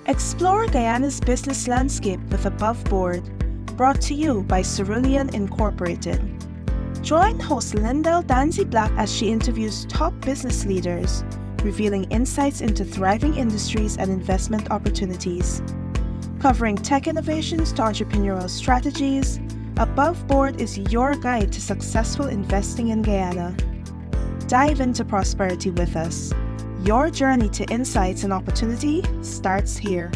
Explore Guyana's business landscape with Above Board, brought to you by Cerulean Incorporated. Join host Lindell Danzy Black as she interviews top business leaders, revealing insights into thriving industries and investment opportunities. Covering tech innovations to entrepreneurial strategies, Above Board is your guide to successful investing in Guyana. Dive into prosperity with us. Your journey to insights and opportunity starts here.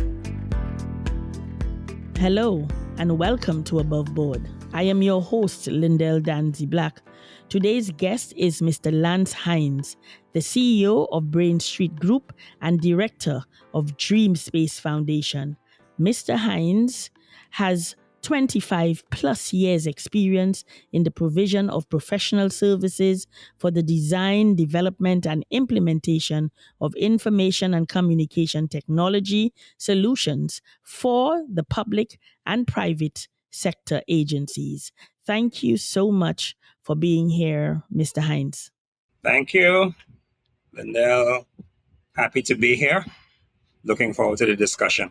Hello and welcome to Above Board. I am your host, Lindell Danzy Black. Today's guest is Mr. Lance Hinds, the CEO of Brain Street Group and Director of Dream Space Foundation. Mr. Hinds has 25 plus years experience in the provision of professional services for the design, development, and implementation of information and communication technology solutions for the public and private sector agencies. Thank you so much for being here, Mr. Hinds. Thank you, Lindell. Happy to be here. Looking forward to the discussion.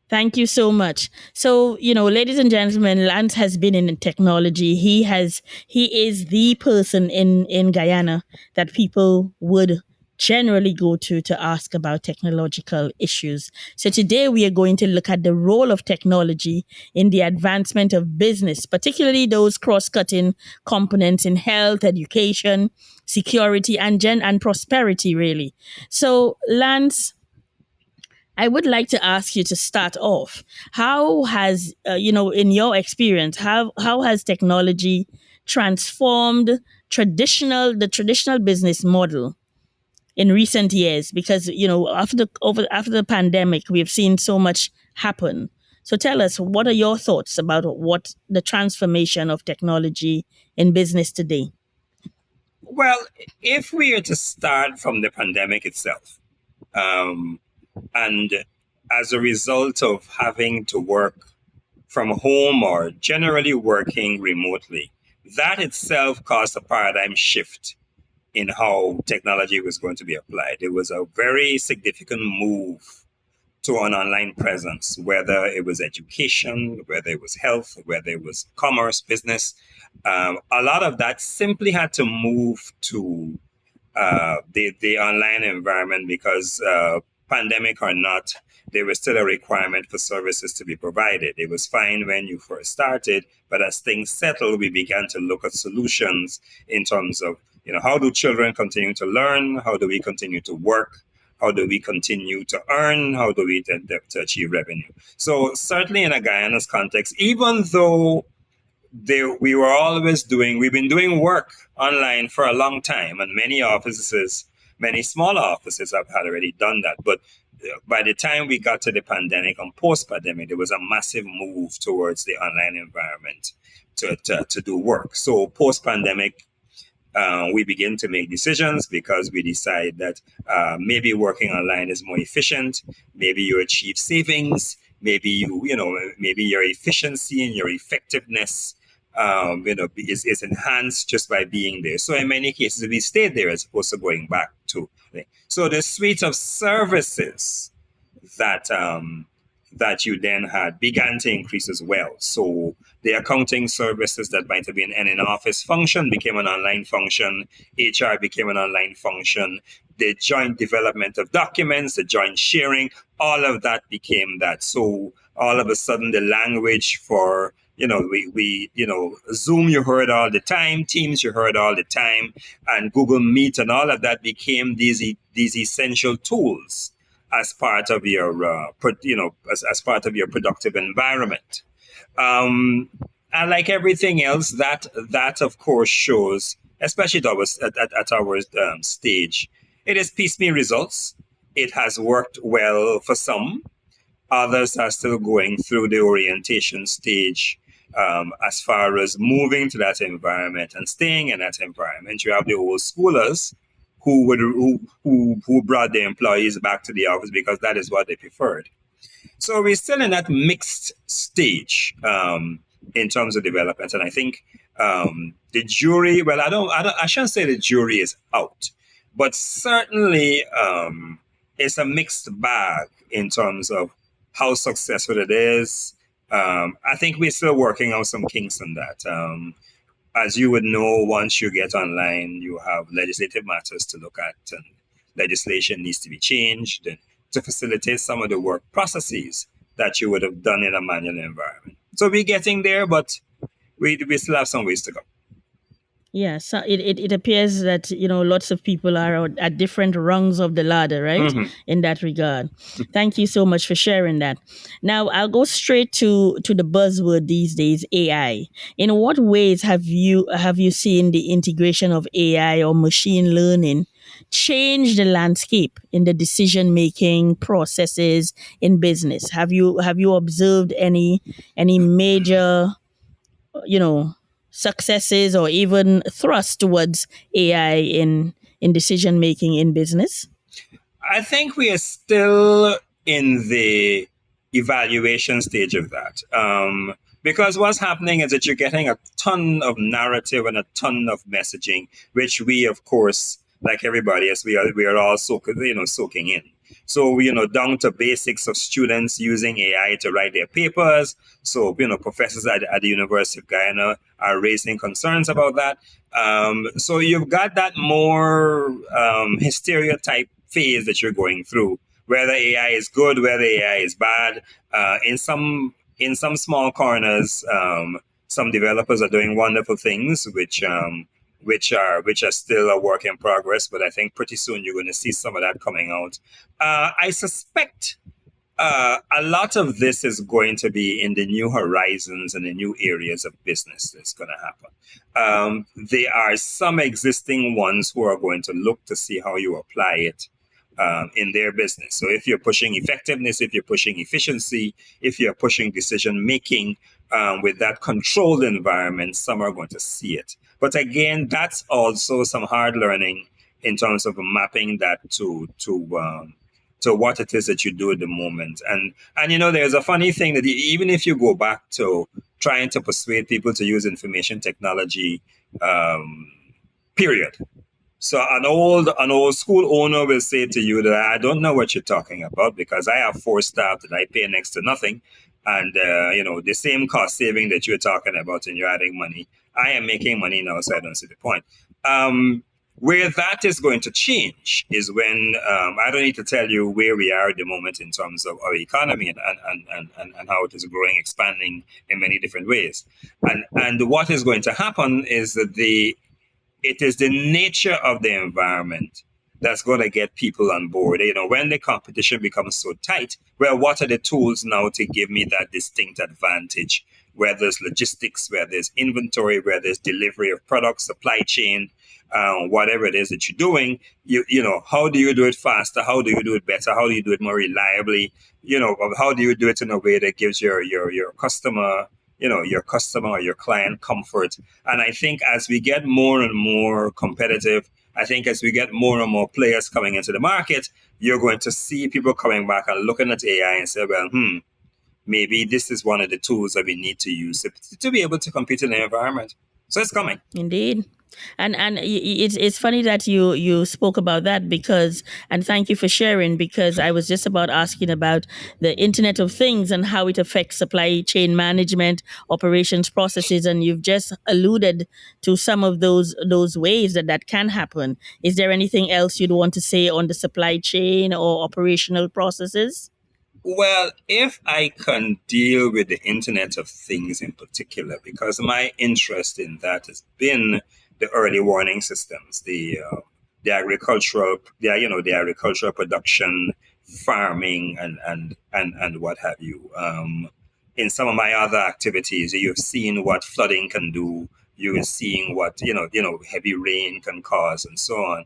Thank you so much. So, ladies and gentlemen, Lance has been in technology. He is the person in Guyana that people would generally go to ask about technological issues. So today we are going to look at the role of technology in the advancement of business, particularly those cross-cutting components in health, education, security, and prosperity, really. So, Lance, I would like to ask you to start off. How has, in your experience, how has technology transformed the traditional business model in recent years? Because after the pandemic, we've seen so much happen. So tell us, what are your thoughts about what the transformation of technology in business today? Well, if we are to start from the pandemic itself, and as a result of having to work from home or generally working remotely, that itself caused a paradigm shift in how technology was going to be applied. It was a very significant move to an online presence, whether it was education, whether it was health, whether it was commerce, business. A lot of that simply had to move to the online environment because pandemic or not, there was still a requirement for services to be provided. It was fine when you first started, but as things settled, we began to look at solutions in terms of, how do children continue to learn? How do we continue to work? How do we continue to earn? How do we to achieve revenue? So certainly in a Guyana's context, even though we've been doing work online for a long time, and many small offices have had already done that. But by the time we got to the pandemic and post-pandemic, there was a massive move towards the online environment to do work. So post-pandemic, we begin to make decisions because we decide that maybe working online is more efficient. Maybe you achieve savings. Maybe maybe your efficiency and your effectiveness is enhanced just by being there. So in many cases, we stayed there as opposed to going back to. So the suite of services that you then had began to increase as well. So the accounting services that might have been an in-office function became an online function. HR became an online function. The joint development of documents, the joint sharing, all of that became that. So all of a sudden, the language for Zoom you heard all the time, Teams you heard all the time, and Google Meet and all of that became these essential tools as part of your as part of your productive environment. And like everything else, that of course shows, especially at our stage, it is piecemeal results. It has worked well for some. Others are still going through the orientation stage as far as moving to that environment and staying in that environment. You have the old schoolers who brought their employees back to the office because that is what they preferred. So we're still in that mixed stage in terms of development, and I think the jury. Well, I shouldn't say the jury is out, but certainly it's a mixed bag in terms of how successful it is. I think we're still working out some kinks on that. As you would know, once you get online, you have legislative matters to look at, and legislation needs to be changed and to facilitate some of the work processes that you would have done in a manual environment. So we're getting there, but we still have some ways to go. Yeah, so it appears that lots of people are at different rungs of the ladder, right? Mhm. In that regard. Thank you so much for sharing that. Now I'll go straight to the buzzword these days, AI. In what ways have you seen the integration of AI or machine learning change the landscape in the decision making processes in business? Have you observed any major you know successes or even thrust towards AI in decision making in business? I think we are still in the evaluation stage of that. Because what's happening is that you're getting a ton of narrative and a ton of messaging, which we, of course, like everybody else, we are all soaking in. So, down to basics of students using AI to write their papers. So, professors at the University of Guyana are raising concerns about that. So you've got that more hysteria type phase that you're going through, whether AI is good, whether AI is bad. In some small corners, some developers are doing wonderful things, which are still a work in progress. But I think pretty soon you're going to see some of that coming out. I suspect a lot of this is going to be in the new horizons and the new areas of business that's going to happen. There are some existing ones who are going to look to see how you apply it in their business. So if you're pushing effectiveness, if you're pushing efficiency, if you're pushing decision making with that controlled environment, some are going to see it. But again, that's also some hard learning in terms of mapping that to what it is that you do at the moment. And there's a funny thing that even if you go back to trying to persuade people to use information technology, period. So an old school owner will say to you that I don't know what you're talking about because I have 4 staff that I pay next to nothing, and the same cost saving that you're talking about and you're adding money, I am making money now, so I don't see the point. Where that is going to change is when I don't need to tell you where we are at the moment in terms of our economy and how it is growing, expanding in many different ways. And what is going to happen is that it is the nature of the environment that's going to get people on board. When the competition becomes so tight, well, what are the tools now to give me that distinct advantage? Where there's logistics, where there's inventory, where there's delivery of products, supply chain, whatever it is that you're doing, how do you do it faster? How do you do it better? How do you do it more reliably? How do you do it in a way that gives your customer, your customer or your client comfort? And I think as we get more and more competitive, I think as we get more and more players coming into the market, you're going to see people coming back and looking at AI and say, well, maybe this is one of the tools that we need to use to be able to compete in the environment. So it's coming. Indeed. And it's funny that you spoke about that, because, and thank you for sharing, because I was just about asking about the Internet of Things and how it affects supply chain management, operations processes, and you've just alluded to some of those ways that can happen. Is there anything else you'd want to say on the supply chain or operational processes? Well, if I can deal with the Internet of Things in particular, because my interest in that has been the early warning systems, the agricultural production, farming, and what have you. In some of my other activities, you've seen what flooding can do. You're seeing what heavy rain can cause, and so on.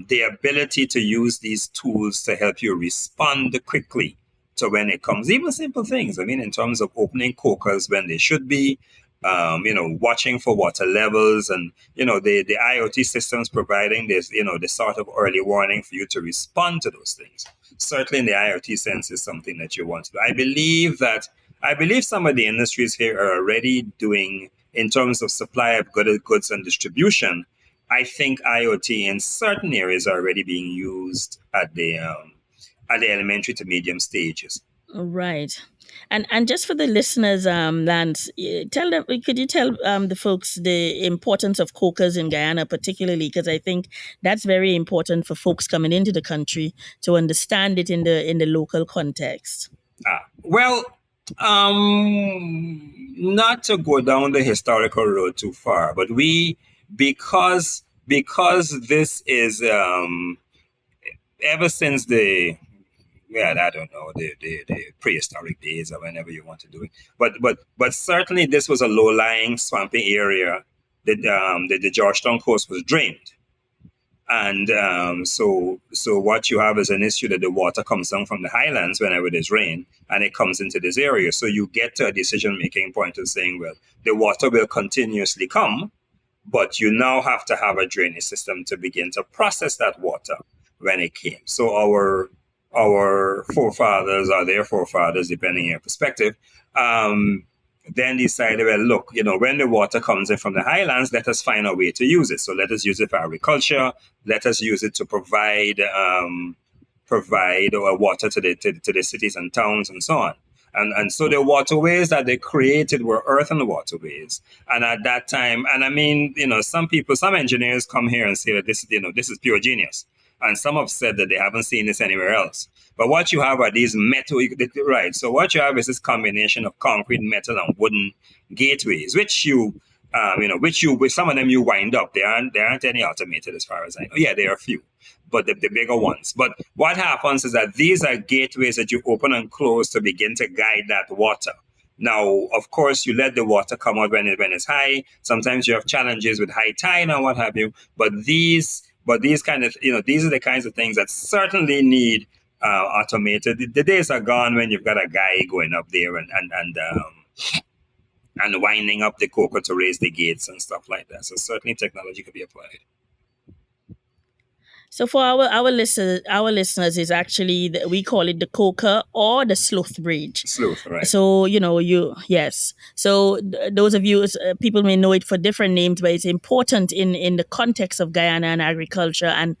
The ability to use these tools to help you respond quickly to when it comes, even simple things. I mean, in terms of opening cokers when they should be, watching for water levels, and the IoT systems providing this, the sort of early warning for you to respond to those things. Certainly, in the IoT sense, is something that you want to do. I believe some of the industries here are already doing, in terms of supply of goods and distribution. I think IoT in certain areas are already being used at the at the elementary to medium stages. Right. And just for the listeners, Lance, tell them. Could you tell the folks the importance of cokers in Guyana, particularly because I think that's very important for folks coming into the country to understand it in the local context. Well, not to go down the historical road too far, but because this is ever since I don't know, the prehistoric days or whenever you want to do it. But certainly this was a low-lying, swampy area that the Georgetown coast was drained. And so what you have is an issue that the water comes down from the highlands whenever there's rain, and it comes into this area. So you get to a decision-making point of saying, well, the water will continuously come, but you now have to have a drainage system to begin to process that water when it came. So our forefathers, or their forefathers, depending on your perspective, then decided, well, look, when the water comes in from the highlands, let us find a way to use it. So let us use it for agriculture. Let us use it to provide water to the cities and towns and so on. And so the waterways that they created were earthen waterways. And at that time, and I mean, some engineers come here and say that this is pure genius. And some have said that they haven't seen this anywhere else. But what you have are these metal, right? So what you have is this combination of concrete, metal, and wooden gateways, which with some of them you wind up. There aren't any automated as far as I know. Yeah, there are a few, but the bigger ones. But what happens is that these are gateways that you open and close to begin to guide that water. Now, of course, you let the water come out when it's high. Sometimes you have challenges with high tide and what have you. But these kind of, these are the kinds of things that certainly need automated. The days are gone when you've got a guy going up there and winding up the coker to raise the gates and stuff like that. So certainly technology could be applied. So for our listeners is actually we call it the coker or the sloth bridge. Sloth, right? So yes. So those of you people may know it for different names, but it's important in the context of Guyana and agriculture and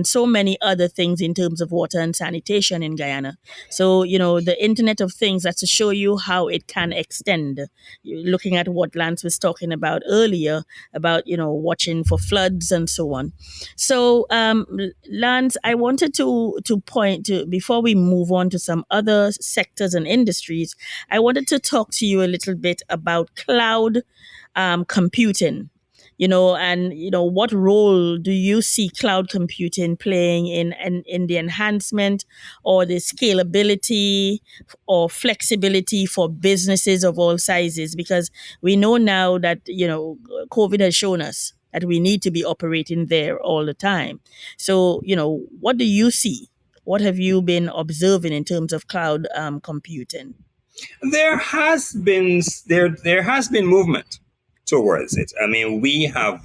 so many other things in terms of water and sanitation in Guyana. So the Internet of Things, that's to show you how it can extend. Looking at what Lance was talking about earlier about watching for floods and so on. So Lance, I wanted to point to, before we move on to some other sectors and industries, I wanted to talk to you a little bit about cloud computing. And what role do you see cloud computing playing in the enhancement or the scalability or flexibility for businesses of all sizes? Because we know now that COVID has shown us that we need to be operating there all the time. So, what do you see? What have you been observing in terms of cloud computing? There has been movement towards it. I mean, we have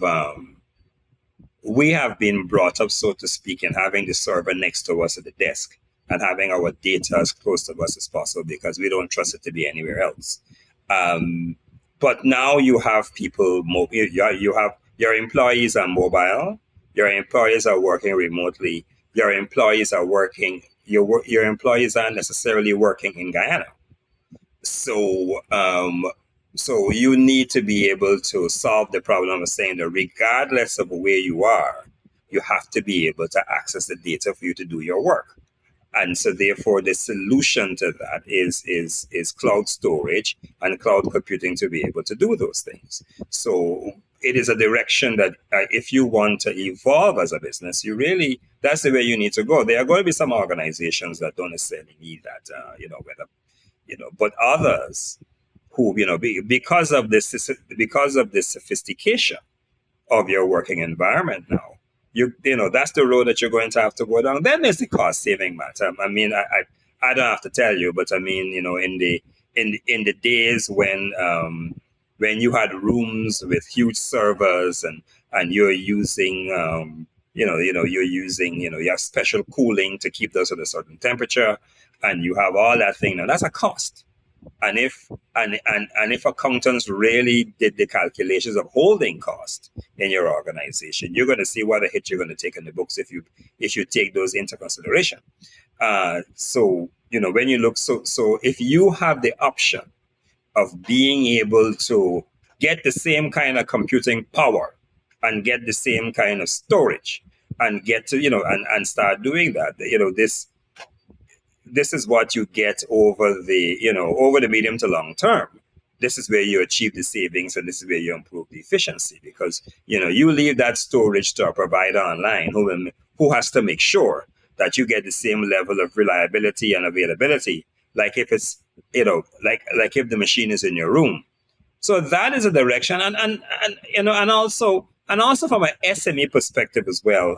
been brought up, so to speak, in having the server next to us at the desk and having our data as close to us as possible because we don't trust it to be anywhere else. But now you have people, you have your employees are mobile, your employees are working remotely, your employees are working, your employees aren't necessarily working in Guyana. So you need to be able to solve the problem of saying that regardless of where you are, you have to be able to access the data for you to do your work. And so therefore the solution to that is cloud storage and cloud computing to be able to do those things. So it is a direction that if you want to evolve as a business, that's the way you need to go. There are going to be some organizations that don't necessarily need that, but others who, because of the sophistication of your working environment now, that's the road that you're going to have to go down. Then there's the cost saving matter. I mean, I don't have to tell you, but I mean, in the days when you had rooms with huge servers and you're using you have special cooling to keep those at a certain temperature, and you have all that thing. Now that's a cost. And if accountants really did the calculations of holding cost in your organization, you're going to see what a hit you're going to take in the books if you take those into consideration. So when you look, so if you have the option of being able to get the same kind of computing power and get the same kind of storage and get to and start doing that, this is what you get over the medium to long term. This is where you achieve the savings, and this is where you improve the efficiency, because you leave that storage to a provider online who has to make sure that you get the same level of reliability and availability, like if it's like if the machine is in your room. So that is a direction, and also from an SME perspective as well.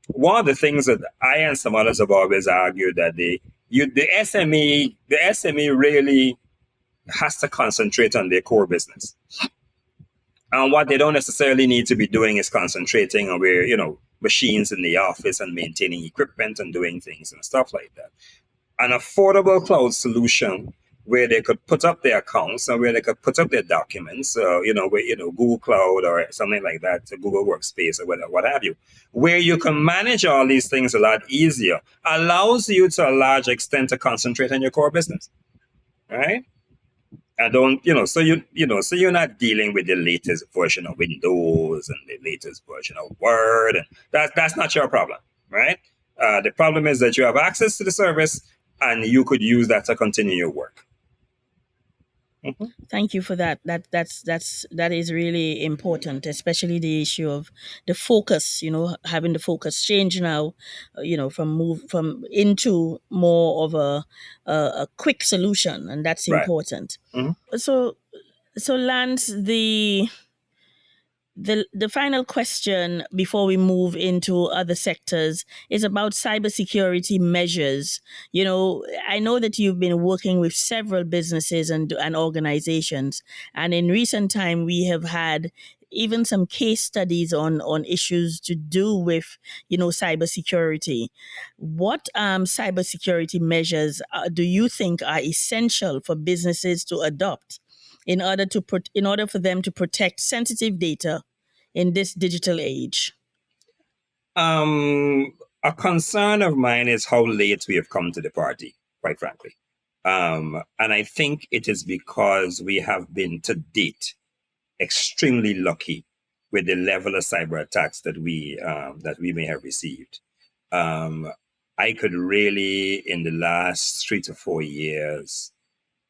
One of the things that I and some others have always argued, that the SME really has to concentrate on their core business. And what they don't necessarily need to be doing is concentrating on where, machines in the office and maintaining equipment and doing things and stuff like that. An affordable cloud solution where they could put up their accounts and where they could put up their documents, Google Cloud or something like that, Google Workspace or whatever, what have you, where you can manage all these things a lot easier, allows you to a large extent to concentrate on your core business, right? And don't, so you're not dealing with the latest version of Windows and the latest version of Word, and that's not your problem, right? The problem is that you have access to the service and you could use that to continue your work. Mm-hmm. Thank you for that. That is really important, especially the issue of the focus. Having the focus change now. From into more of a quick solution, and that's Right. important. Mm-hmm. So Lance, the final question before we move into other sectors is about cybersecurity measures. I know that you've been working with several businesses and organizations, and in recent time we have had even some case studies on issues to do with cybersecurity. What cybersecurity measures do you think are essential for businesses to adopt in order for them to protect sensitive data in this digital age? A concern of mine is how late we have come to the party, quite frankly. And I think it is because we have been to date extremely lucky with the level of cyber attacks that we may have received. I could really, in the last 3 to 4 years,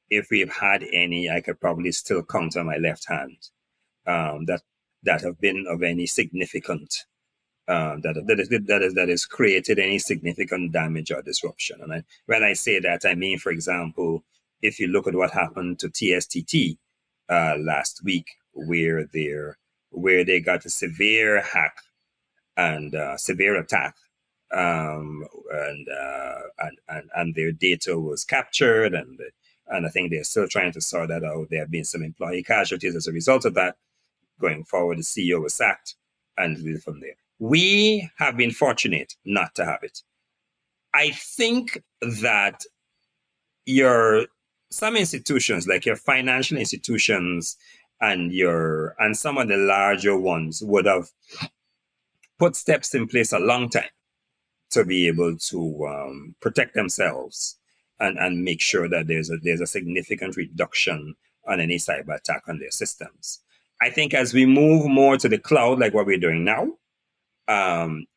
if we've had any, I could probably still count on my left hand, that have been of any significant, that has created any significant damage or disruption. And when I say that, I mean, for example, if you look at what happened to TSTT last week, where they got a severe hack and severe attack, and their data was captured, and I think they're still trying to sort that out. There have been some employee casualties as a result of that. Going forward, the CEO was sacked, and from there, we have been fortunate not to have it. I think that some institutions, like your financial institutions and some of the larger ones, would have put steps in place a long time to be able to protect themselves and make sure that there's a significant reduction on any cyber attack on their systems. I think as we move more to the cloud, like what we're doing now,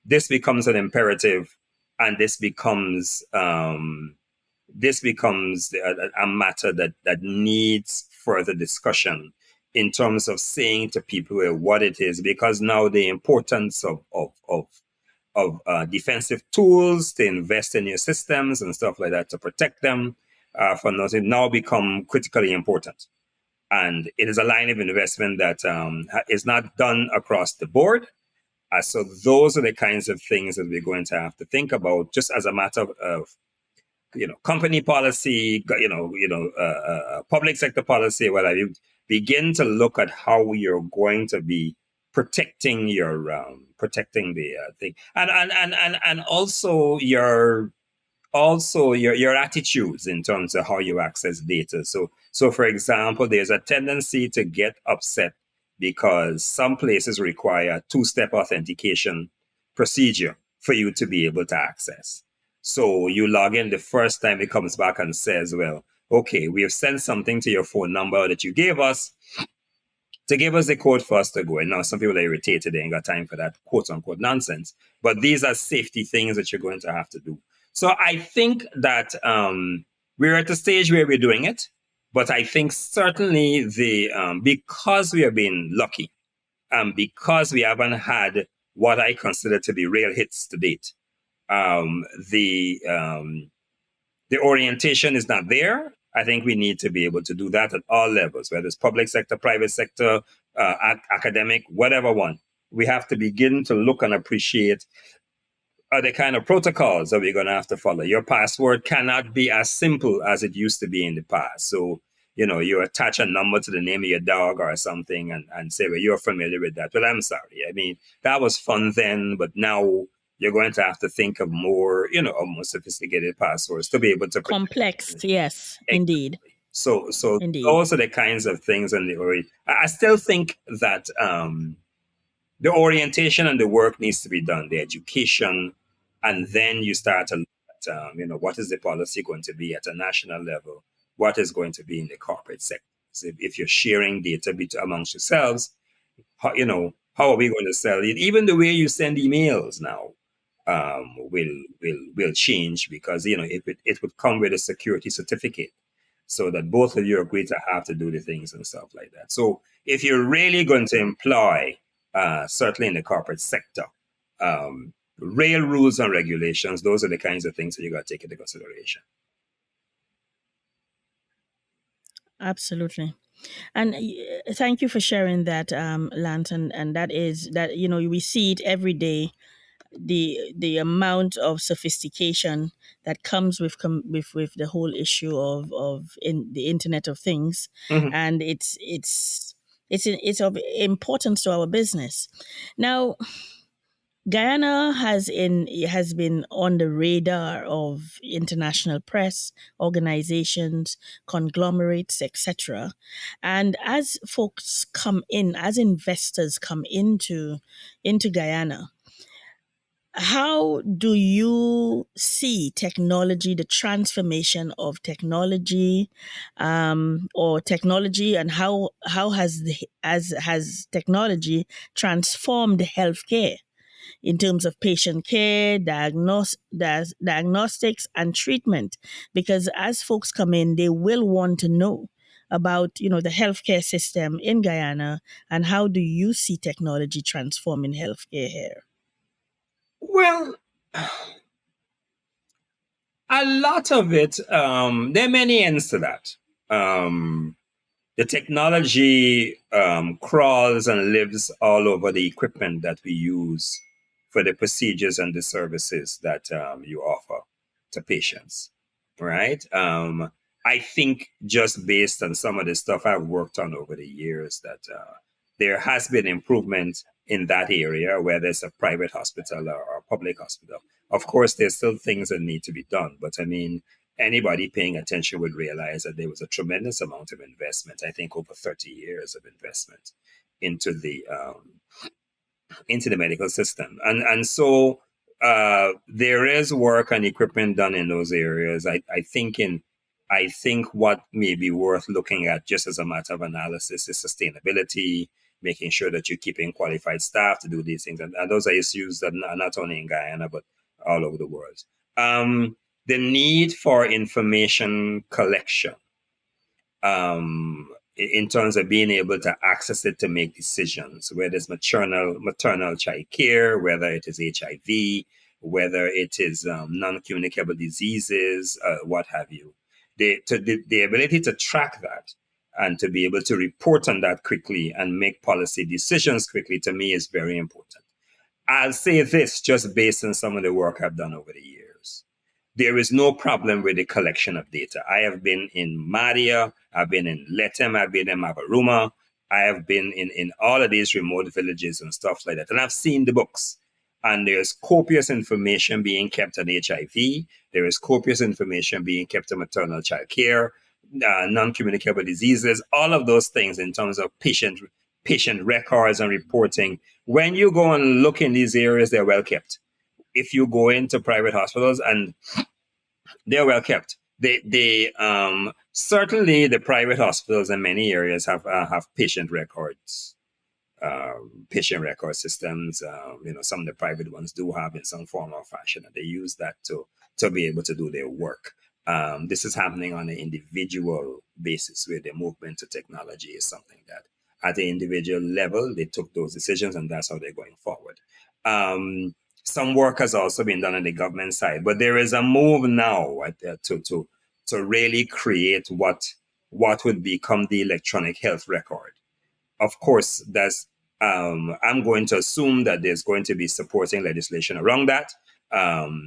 this becomes an imperative, and this becomes a matter that needs further discussion in terms of saying to people what it is, because now the importance of defensive tools to invest in your systems and stuff like that to protect them from those now become critically important. And it is a line of investment that is not done across the board. So those are the kinds of things that we're going to have to think about, just as a matter of company policy, public sector policy, whether you begin to look at how you're going to be protecting the thing, and also your attitudes in terms of how you access data. So for example, there's a tendency to get upset because some places require two-step authentication procedure for you to be able to access. So you log in the first time, it comes back and says, well, okay, we have sent something to your phone number that you gave us to give us the code for us to go. And now some people are irritated, they ain't got time for that quote unquote nonsense. But these are safety things that you're going to have to do. So I think that we're at a stage where we're doing it. But I think certainly because we have been lucky, because we haven't had what I consider to be real hits to date, um, the um, the orientation is not there. I think we need to be able to do that at all levels, whether it's public sector, private sector, academic, whatever one. We have to begin to look and appreciate the kind of protocols that we're going to have to follow. Your password cannot be as simple as it used to be in the past. So, you attach a number to the name of your dog or something and say, well, you're familiar with that. Well, I'm sorry. I mean, that was fun then, but now you're going to have to think of more, more sophisticated passwords to be able to complex. Yes, indeed. So Indeed. those are the kinds of things. And I still think that the orientation and the work needs to be done, the education, and then you start to look at, what is the policy going to be at a national level? What is going to be in the corporate sector? So if you're sharing data amongst yourselves, how are we going to sell it? Even the way you send emails now will change because it would come with a security certificate, so that both of you agree to have to do the things and stuff like that. So if you're really going to employ, certainly in the corporate sector, real rules and regulations, those are the kinds of things that you got to take into consideration. Absolutely. And thank you for sharing that, Lance. And that is that, we see it every day, the amount of sophistication that comes with the whole issue of in the Internet of Things, Mhm. and it's of importance to our business. Now, Guyana has been on the radar of international press, organizations, conglomerates, etc. And as folks come in, as investors come into Guyana, how do you see technology, the transformation of technology, or technology, and how has technology transformed healthcare in terms of patient care, diagnostics, and treatment? Because as folks come in, they will want to know about the healthcare system in Guyana, and how do you see technology transforming healthcare here? Well, a lot of it, there are many ends to that. The technology crawls and lives all over the equipment that we use for the procedures and the services that you offer to patients, right? I think just based on some of the stuff I've worked on over the years, that there has been improvement in that area, whether it's a private hospital or a public hospital. Of course, there's still things that need to be done, but I mean, anybody paying attention would realize that there was a tremendous amount of investment. I think over 30 years of investment into the medical system, and so there is work and equipment done in those areas. I think what may be worth looking at, just as a matter of analysis, is sustainability, making sure that you're keeping qualified staff to do these things, and those are issues that are not only in Guyana but all over the world. The need for information collection, in terms of being able to access it to make decisions, whether it's maternal child care, whether it is HIV, whether it is non-communicable diseases, what have you. The ability to track that and to be able to report on that quickly and make policy decisions quickly, to me, is very important. I'll say this just based on some of the work I've done over the years. There is no problem with the collection of data. I have been in Madia, I've been in Letem, I've been in Mabaruma, I have been in all of these remote villages and stuff like that. And I've seen the books. And there's copious information being kept on HIV. There is copious information being kept on maternal child care, non-communicable diseases, all of those things in terms of patient records and reporting. When you go and look in these areas, they're well kept. if you go into private hospitals, and they're well kept. They certainly the private hospitals in many areas have patient record systems. Some of the private ones do have in some form or fashion, and they use that to be able to do their work. This is happening on an individual basis, where the movement to technology is something that, at the individual level, they took those decisions, and that's how they're going forward. Some work has also been done on the government side, but there is a move now to really create what would become the electronic health record. Of course, I'm going to assume that there's going to be supporting legislation around that.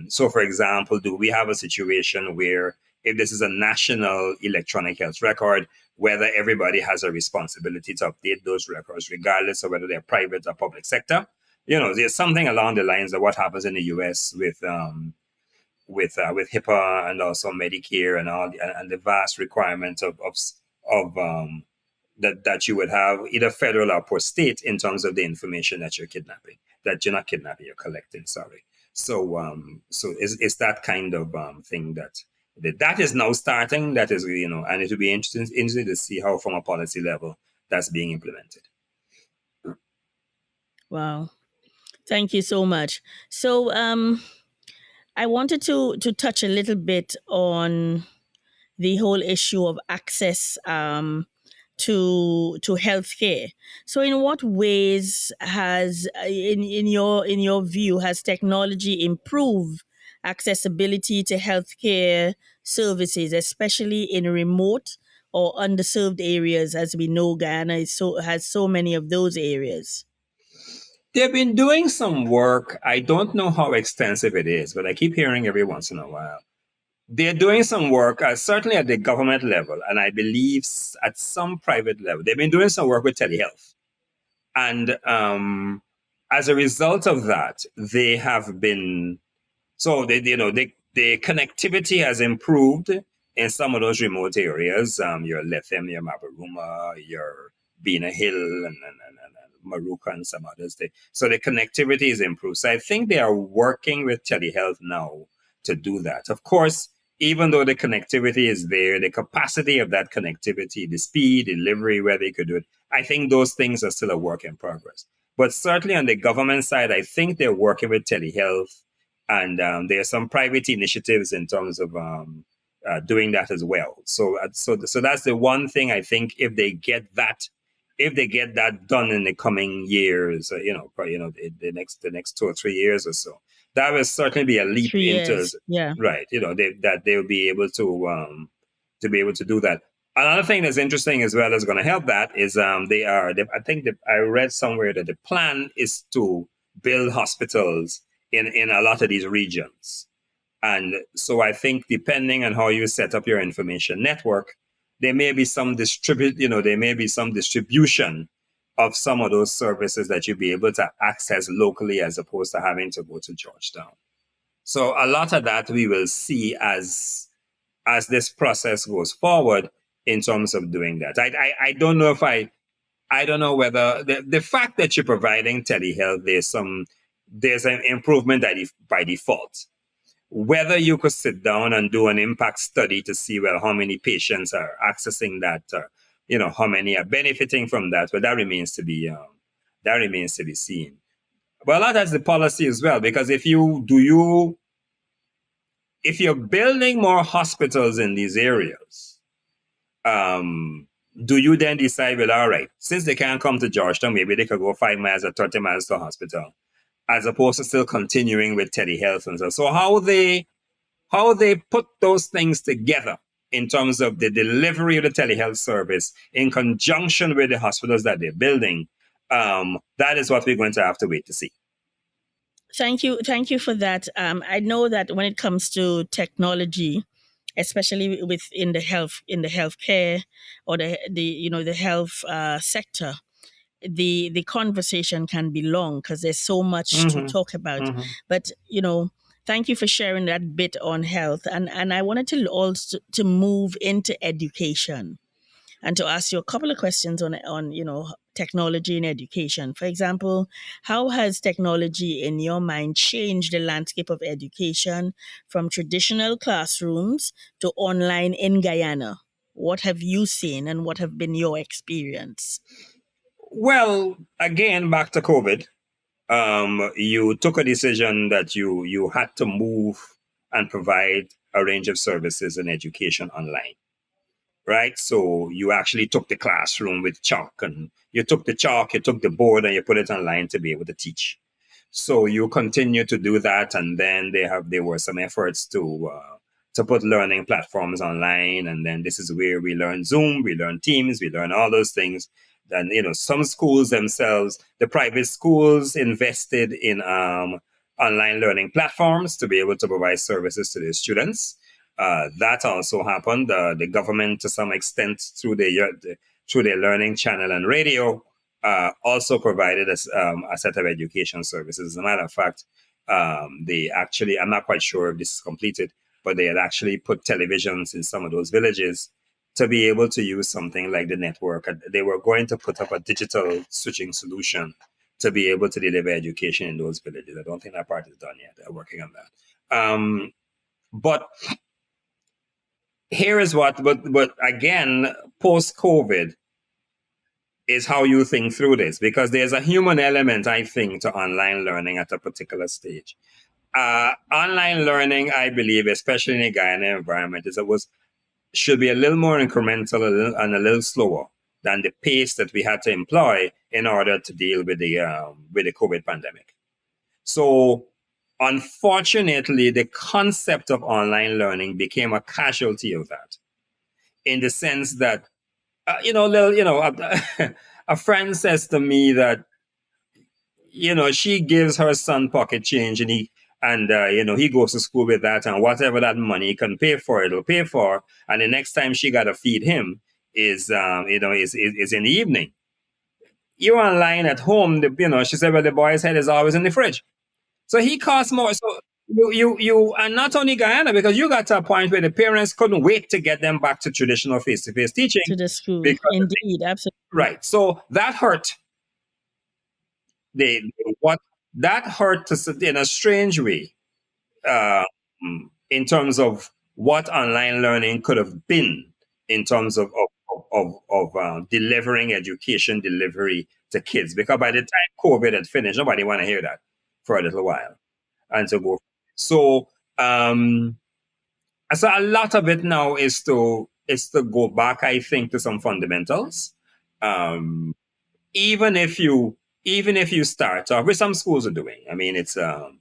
So, for example, do we have a situation where, if this is a national electronic health record, whether everybody has a responsibility to update those records, regardless of whether they're private or public sector? There's something along the lines of what happens in the U.S. with HIPAA, and also Medicare, and and the vast requirement of that you would have either federal or state, in terms of the information that you're not kidnapping, you're collecting. Sorry. So it's that kind of thing that is now starting. That is, and it will be interesting to see how, from a policy level, that's being implemented. Wow. Thank you so much. So I wanted to touch a little bit on the whole issue of access to healthcare. So, in what ways has, in your view, has technology improved accessibility to healthcare services, especially in remote or underserved areas? As we know, Guyana has so many of those areas. They've been doing some work. I don't know how extensive it is, but I keep hearing every once in a while. They're doing some work, certainly at the government level, and I believe at some private level. They've been doing some work with telehealth. And as a result of that, they have been, so the connectivity has improved in some of those remote areas. Your Lethem, your Mabaruma, your Bina Hill, and Maruka, and some others. So the connectivity is improved. So I think they are working with telehealth now to do that. Of course, even though the connectivity is there, the capacity of that connectivity, the speed, delivery, where they could do it, I think those things are still a work in progress. But certainly on the government side, I think they're working with telehealth, and there are some private initiatives in terms of doing that as well. So that's the one thing I think, if they get that done in the coming years, probably, the next 2 or 3 years or so, that will certainly be a leap Three into, years, yeah. right. That they'll be able to do that. Another thing that's interesting as well, that's going to help that, is I think that I read somewhere that the plan is to build hospitals in a lot of these regions. And so I think, depending on how you set up your information network, there may be some distribution of some of those services that you'll be able to access locally, as opposed to having to go to Georgetown. So a lot of that we will see as this process goes forward, in terms of doing that. I don't know whether the fact that you're providing telehealth, there's an improvement by default. Whether you could sit down and do an impact study to see, well, how many patients are accessing that, how many are benefiting from that, but that remains to be seen. Well, that has the policy as well, because if you're building more hospitals in these areas, do you then decide, well, all right, since they can't come to Georgetown, maybe they could go 5 miles or 30 miles to a hospital, as opposed to still continuing with telehealth and so. So how they put those things together in terms of the delivery of the telehealth service in conjunction with the hospitals that they're building, that is what we're going to have to wait to see. Thank you for that. I know that when it comes to technology, especially within the healthcare, or the health sector, the conversation can be long, because there's so much to talk about. But thank you for sharing that bit on health, and I wanted to also to move into education. and to ask you a couple of questions on technology in education. For example, how has technology in your mind changed the landscape of education from traditional classrooms to online in Guyana? What have you seen and what have been your experience? Well, again, back to COVID. You took a decision that you had to move and provide a range of services and education online, right? So you actually took the classroom with chalk, and you took the chalk, you took the board, and you put it online to be able to teach. So you continue to do that, and then there were some efforts to put learning platforms online, and then this is where we learn Zoom, we learn Teams, we learn all those things. Then some schools themselves, the private schools, invested in online learning platforms to be able to provide services to their students. That also happened. The government, to some extent, through their learning channel and radio, also provided us a set of education services. As a matter of fact, they actually, I'm not quite sure if this is completed, but they had actually put televisions in some of those villages to be able to use something like the network. They were going to put up a digital switching solution to be able to deliver education in those villages. I don't think that part is done yet. They're working on that. But here is but again, post COVID, is how you think through this, because there's a human element, I think, to online learning at a particular stage. Online learning, I believe, especially in a Guyana environment, should be a little more incremental, and a little slower than the pace that we had to employ in order to deal with the COVID pandemic. So, unfortunately, the concept of online learning became a casualty of that, in the sense that a friend says to me that she gives her son pocket change, and he goes to school with that, and whatever that money can pay for, it'll pay for. And the next time she got to feed him is in the evening. You're online at home. She said, well, the boy's head is always in the fridge, so he costs more. So you and not only Guyana, because you got to a point where the parents couldn't wait to get them back to traditional face-to-face teaching To the school. because Indeed, absolutely. right. So that hurt. They what that hurt us in a strange way, uh, in terms of what online learning could have been, in terms of delivering education delivery to kids. Because by the time COVID had finished, nobody want to hear that for a little while, and to go. So um, so a lot of it now is to go back, I think, to some fundamentals. Um, even if you start off, which some schools are doing. I mean, it's an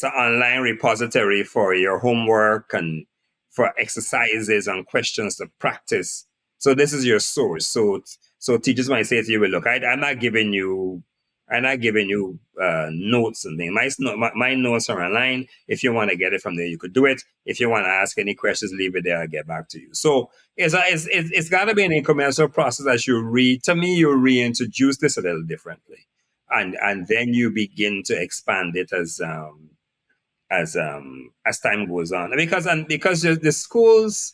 online repository for your homework and for exercises and questions to practice. So this is your source. So teachers might say to you, well, look, I'm not giving you notes and things. My notes are online. If you want to get it from there, you could do it. If you want to ask any questions, leave it there. I'll get back to you. So it's got to be an incremental process as you to me, you reintroduce this a little differently. And then you begin to expand it as time goes on, because the schools,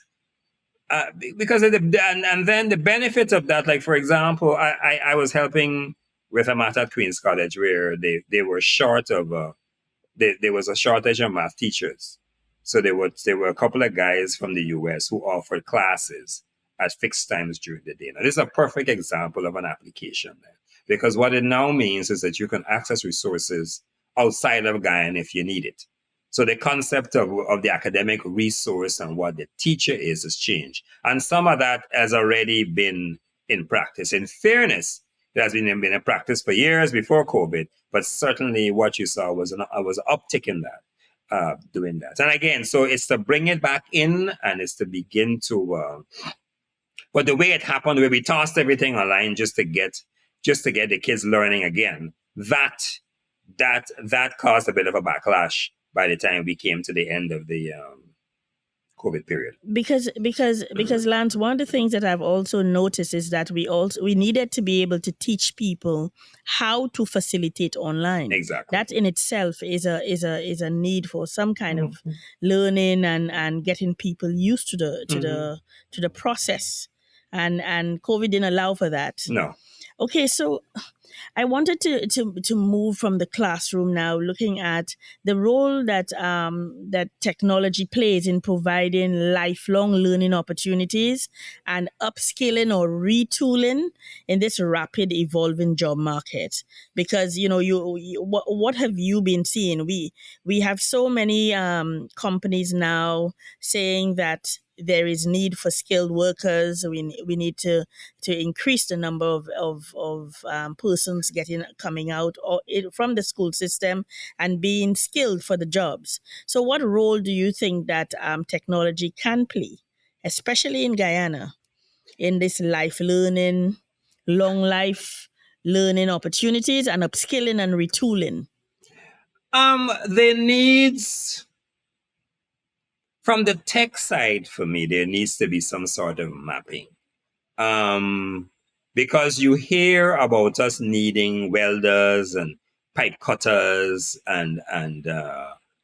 because of and then the benefit of that, like for example, I was helping with a matter at Queen's College where they were short of there was a shortage of math teachers. So there were a couple of guys from the US who offered classes at fixed times during the day. Now, this is a perfect example of an application there, because what it now means is that you can access resources outside of Guyana if you need it. So the concept of the academic resource and what the teacher is has changed. And some of that has already been in practice. In fairness, it has been in practice for years before COVID, but certainly what you saw was an uptick in that, doing that. And again, so it's to bring it back in, and it's to begin to, but the way it happened, where we tossed everything online just to get the kids learning again, that caused a bit of a backlash by the time we came to the end of the COVID period. Because Lance, one of the things that I've also noticed is that we needed to be able to teach people how to facilitate online. Exactly. That in itself is a need for some kind of learning and getting people used to the process and COVID didn't allow for that. No. Okay, so I wanted to move from the classroom now, looking at the role that technology plays in providing lifelong learning opportunities and upskilling or retooling in this rapid evolving job market. Because what have you been seeing? We have so many companies now saying that there is need for skilled workers. We need to increase the number of persons coming out from the school system and being skilled for the jobs. So, what role do you think that technology can play, especially in Guyana, in this long life learning opportunities and upskilling and retooling? There needs, from the tech side for me, there needs to be some sort of mapping. Um, because you hear about us needing welders and pipe cutters, and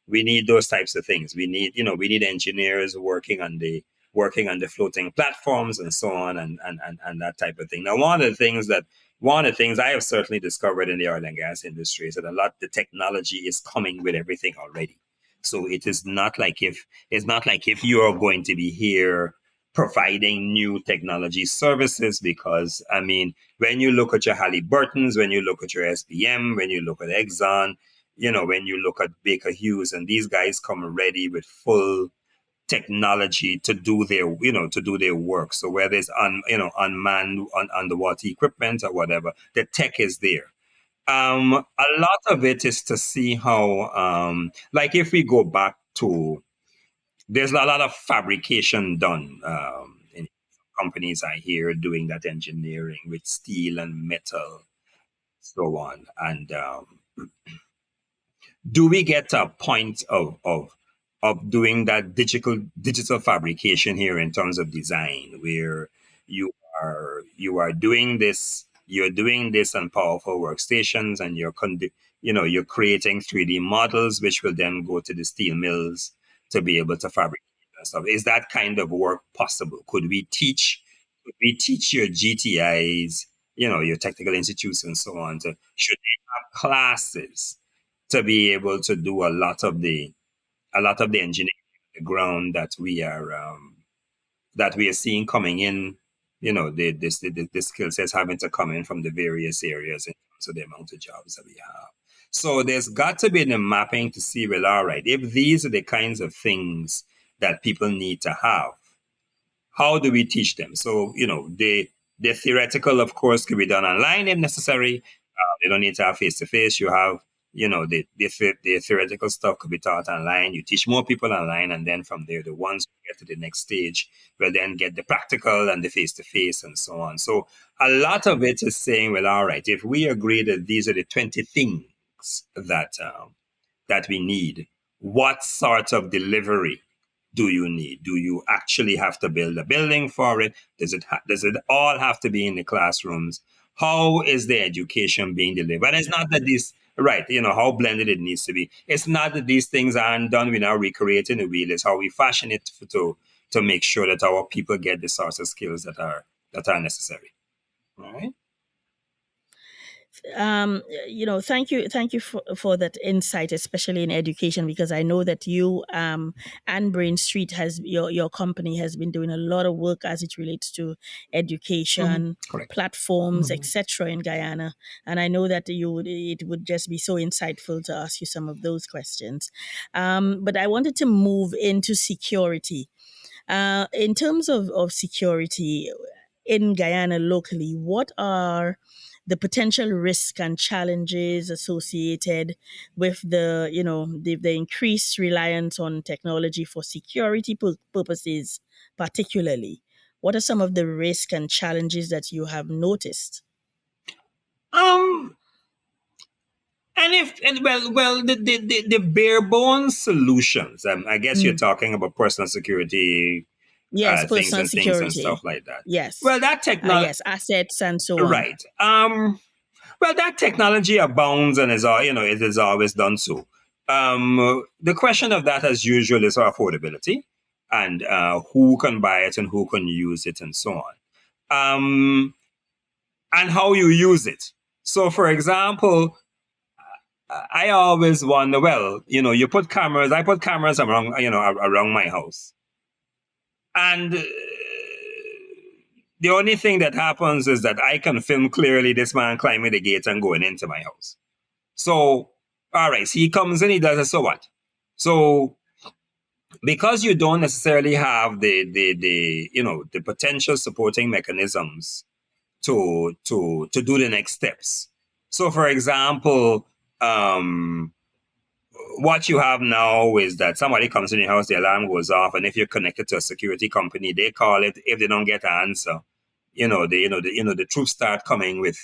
we need those types of things. We need engineers working on the floating platforms and so on, and that type of thing. Now, one of the things I have certainly discovered in the oil and gas industry is that a lot the technology is coming with everything already. So it's not like if you are going to be here providing new technology services, because I mean, when you look at your Halliburtons, when you look at your SBM, when you look at Exxon, when you look at Baker Hughes, and these guys come ready with full technology to do their work. So whether it's unmanned underwater equipment or whatever, the tech is there. A lot of it is to see how, like if we go back to, there's a lot of fabrication done in companies I hear doing that engineering with steel and metal, so on. And do we get to a point of doing that digital fabrication here in terms of design, where you you are doing this you're doing this on powerful workstations, and you're creating 3D models which will then go to the steel mills to be able to fabricate and stuff. Is that kind of work possible? Could we teach your GTIs, your technical institutes and so on, to should they have classes to be able to do a lot of the engineering on the ground that we are seeing coming in. The skill sets having to come in from the various areas in terms of the amount of jobs that we have. So there's got to be the mapping to see, well, all right, if these are the kinds of things that people need to have, how do we teach them? So, the theoretical, of course, could be done online if necessary. They don't need to have face to face. You have, the theoretical stuff could be taught online. You teach more people online, and then from there, the ones who get to the next stage will then get the practical and the face to face and so on. So a lot of it is saying, well, all right, if we agree that these are the 20 things that we need, what sort of delivery do you need? Do you actually have to build a building for it? Does it all have to be in the classrooms? How is the education being delivered? And it's not that these right, how blended it needs to be. It's not that these things aren't done. We're now recreating the wheel. It's how we fashion it to make sure that our people get the sorts of skills that are necessary. All right. Thank you for that insight, especially in education, because I know that you and Brain Street has your company has been doing a lot of work as it relates to education Correct. platforms, etc. in Guyana, and I know that it would just be so insightful to ask you some of those questions. But I wanted to move into security. In terms of security in Guyana locally, what are the potential risks and challenges associated with the increased reliance on technology for security purposes, particularly? What are some of the risks and challenges that you have noticed? Um, the bare bones solutions. I guess you're Mm. talking about personal security Yes, things personal and things and security. stuff like that. Yes. Well, that technology, Yes, assets and so on. right? Well, that technology abounds and it is always done so. The question of that, as usual, is affordability and who can buy it and who can use it and so on. and how you use it. So, for example, I always wonder, well, you put cameras, I put cameras around, around my house. And the only thing that happens is that I can film clearly this man climbing the gate and going into my house. So, all right, so he comes in, he does it, so what? So, because you don't necessarily have the potential supporting mechanisms to do the next steps. So, for example, what you have now is that somebody comes in your house, the alarm goes off, and if you're connected to a security company, they call it. If they don't get an answer, the troops start coming with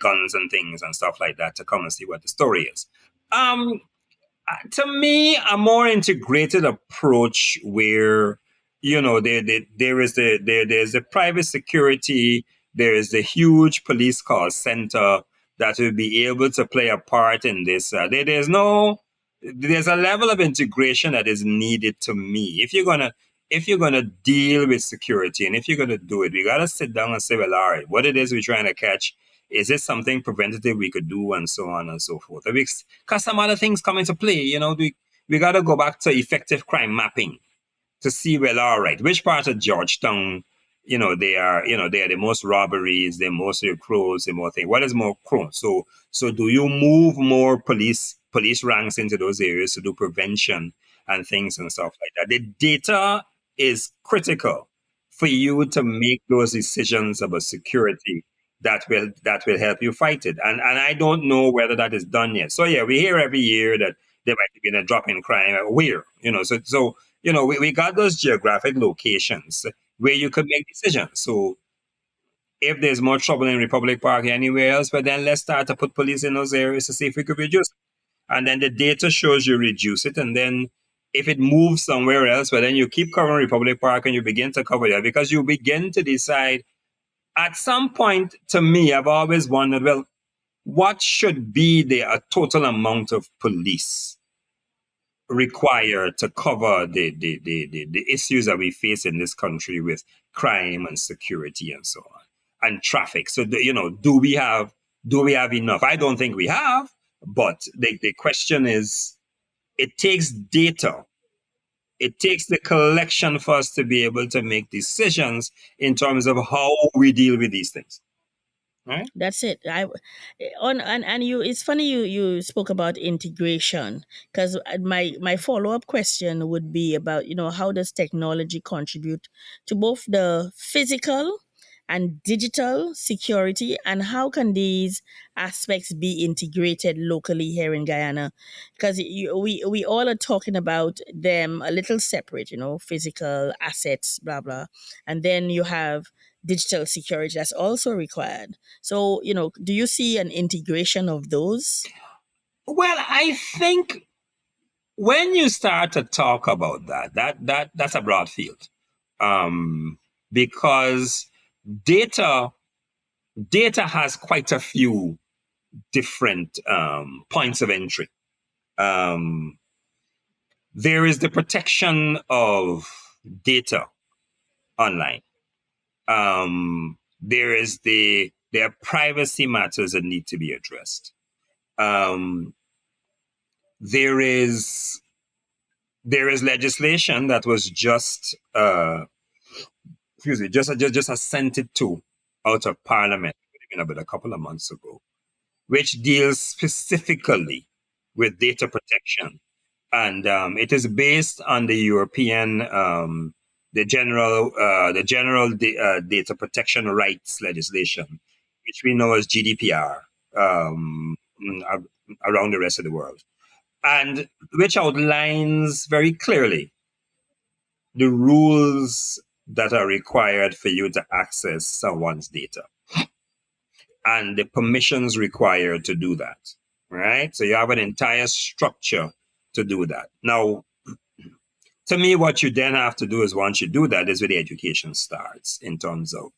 guns and things and stuff like that to come and see what the story is. To me, a more integrated approach where there's the private security, there is the huge police call center that will be able to play a part in this. There's a level of integration that is needed to me. If you're gonna deal with security and if you're gonna do it, we gotta sit down and say, well, all right, what it is we're trying to catch, is this something preventative we could do, and so on and so forth? Because some other things come into play. We got to go back to effective crime mapping to see, well, all right, which part of Georgetown, they are the most robberies, the most recruits, the more thing. What is more prone? So do you move more police ranks into those areas to do prevention and things and stuff like that? The data is critical for you to make those decisions about security that will help you fight it. And I don't know whether that is done yet. So yeah, we hear every year that there might be a drop in crime. Where? We got those geographic locations where you could make decisions. So if there's more trouble in Republic Park anywhere else, but then let's start to put police in those areas to see if we could reduce it. And then the data shows you reduce it. And then if it moves somewhere else, but then you keep covering Republic Park and you begin to cover that because you begin to decide at some point. To me, I've always wondered, well, what should be the total amount of police required to cover the issues that we face in this country with crime and security and so on and traffic? So do we have enough? I don't think we have, but the question is, it takes data. It takes the collection for us to be able to make decisions in terms of how we deal with these things. Right? That's it. I on and you. It's funny you spoke about integration, because my follow up question would be about, how does technology contribute to both the physical and digital security, and how can these aspects be integrated locally here in Guyana? Because we all are talking about them a little separate, physical assets, blah blah, and then you have digital security that's also required. So, do you see an integration of those? Well, I think when you start to talk about that's a broad field, because data data has quite a few different points of entry. Um, there is the protection of data online. There are privacy matters that need to be addressed. Um, there is legislation that was just just assented to out of Parliament about a couple of months ago, which deals specifically with data protection, and it is based on the European data protection rights legislation, which we know as GDPR, around the rest of the world, and which outlines very clearly the rules that are required for you to access someone's data and the permissions required to do that. Right? So you have an entire structure to do that. Now, to me, what you then have to do is, once you do that, is where the education starts, in terms of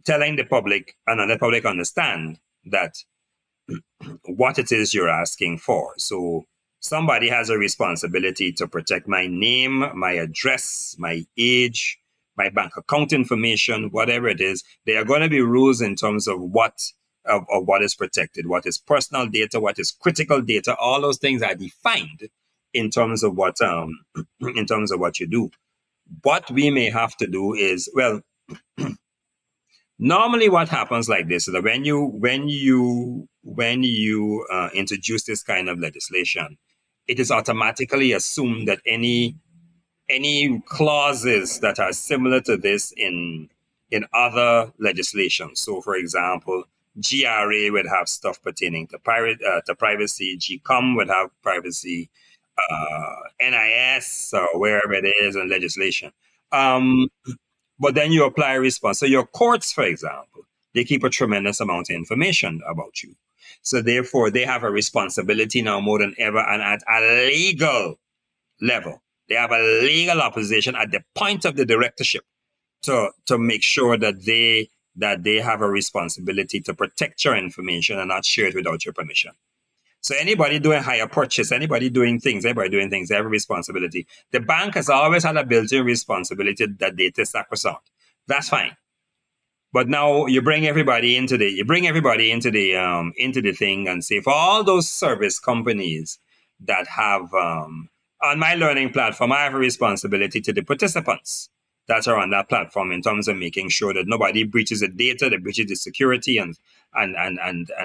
telling the public and let the public understand that what it is you're asking for. So somebody has a responsibility to protect my name, my address, my age, my bank account information, whatever it is. There are going to be rules in terms of what is protected, what is personal data, what is critical data. All those things are defined in terms of what in terms of what you do. What we may have to do is, well, normally what happens like this is that when you introduce this kind of legislation, it is automatically assumed that any clauses that are similar to this in other legislation. So, for example, GRA would have stuff pertaining to privacy. GCOM would have privacy. NIS or wherever it is in legislation. Um, but then you apply a response. So your courts, for example, they keep a tremendous amount of information about you. So therefore, they have a responsibility now more than ever, and at a legal level. They have a legal opposition at the point of the directorship to make sure that they have a responsibility to protect your information and not share it without your permission. So anybody doing hire purchase, anybody doing things, they have a responsibility. The bank has always had a built-in responsibility that data is sacrosanct. That's fine. But now you bring everybody into the thing and say for all those service companies that have on my learning platform, I have a responsibility to the participants that are on that platform in terms of making sure that nobody breaches the data, that breaches the security and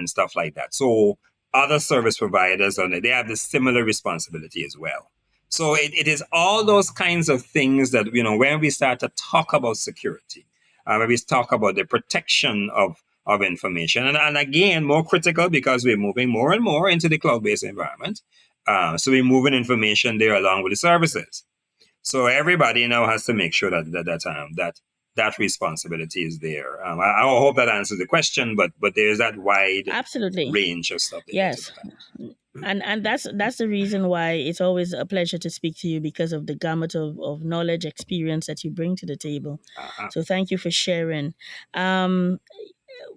stuff like that. So other service providers on it, they have the similar responsibility as well. So it is all those kinds of things that, when we start to talk about security, when we talk about the protection of information, and again, more critical because we're moving more and more into the cloud-based environment. So we're moving information there along with the services. So everybody now has to make sure that responsibility is there. I hope that answers the question, but there's that wide Absolutely. range of stuff. Yes. And that's the reason why it's always a pleasure to speak to you, because of the gamut of knowledge, experience that you bring to the table. So thank you for sharing.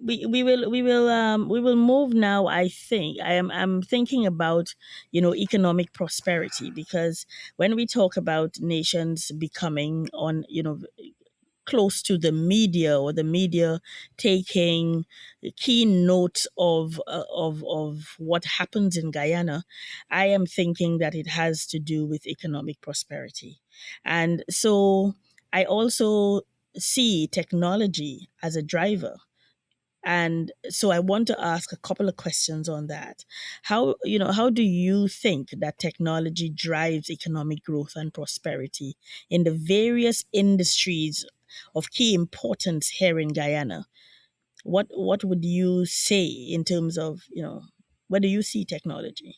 We will move now. I think I'm thinking about economic prosperity, because when we talk about nations becoming on close to the media, or the media taking key note of what happens in Guyana, I am thinking that it has to do with economic prosperity. And so I also see technology as a driver. And so I want to ask a couple of questions on that. How do you think that technology drives economic growth and prosperity in the various industries of key importance here in Guyana? What would you say in terms of, where do you see technology?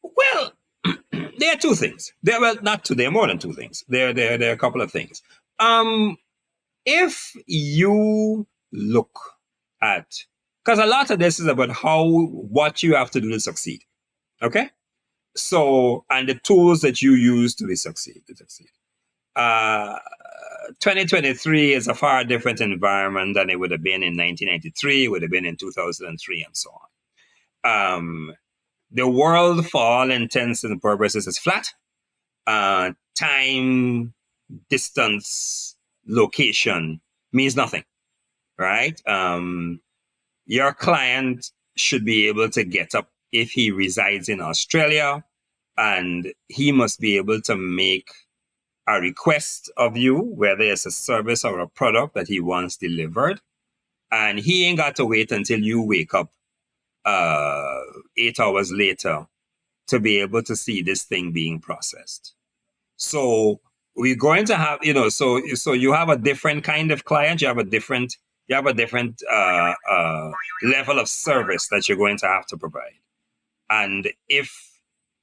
Well, there are two things. Not two. There are more than two things. There are a couple of things. If you look at, because a lot of this is about what you have to do to succeed. Okay. So, and the tools that you use to succeed. 2023 is a far different environment than it would have been in 1993, would have been in 2003, and so on. The world, for all intents and purposes, is flat. Time, distance, location means nothing, right? Your client should be able to get up if he resides in Australia, and he must be able to make a request of you, whether it's a service or a product that he wants delivered, and he ain't got to wait until you wake up 8 hours later to be able to see this thing being processed. So we're going to have, so you have a different kind of client. You have a different level of service that you're going to have to provide. And if